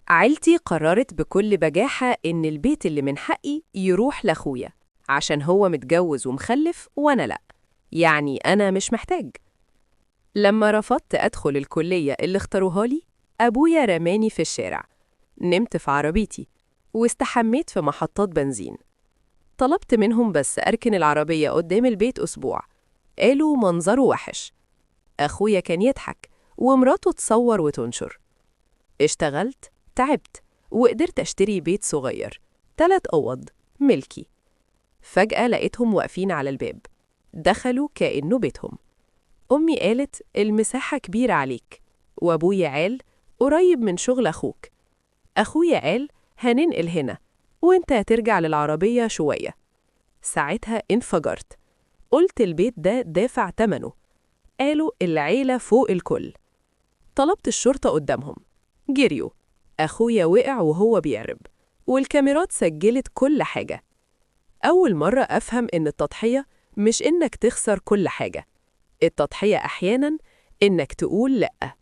عيلتي قررت بكل بجاحة إن البيت اللي من حقي يروح لأخويا عشان هو متجوز ومخلف وأنا لأ. يعني أنا مش محتاج. لما رفضت أدخل الكلية اللي اختاروها لي، أبويا رماني في الشارع. نمت في عربيتي واستحميت في محطات بنزين. طلبت منهم بس أركن العربية قدام البيت أسبوع. قالوا منظره وحش. أخويا كان يضحك ومراته تصور وتنشر. اشتغلت، تعبت، وقدرت أشتري بيت صغير، 3 أوض، ملكي. فجأة لقيتهم واقفين على الباب. دخلوا كأنه بيتهم. أمي قالت المساحة كبيرة عليك، وأبويا قال قريب من شغل أخوك. أخويا قال هننقل هنا وإنت هترجع للعربية شوية. ساعتها انفجرت. قلت البيت ده دافع تمنه. قالوا العيلة فوق الكل. طلبت الشرطة قدامهم. جريوا. أخويا وقع وهو بيهرب، والكاميرات سجلت كل حاجة. أول مرة أفهم إن التضحية مش إنك تخسر كل حاجة. التضحية أحياناً إنك تقول لأ.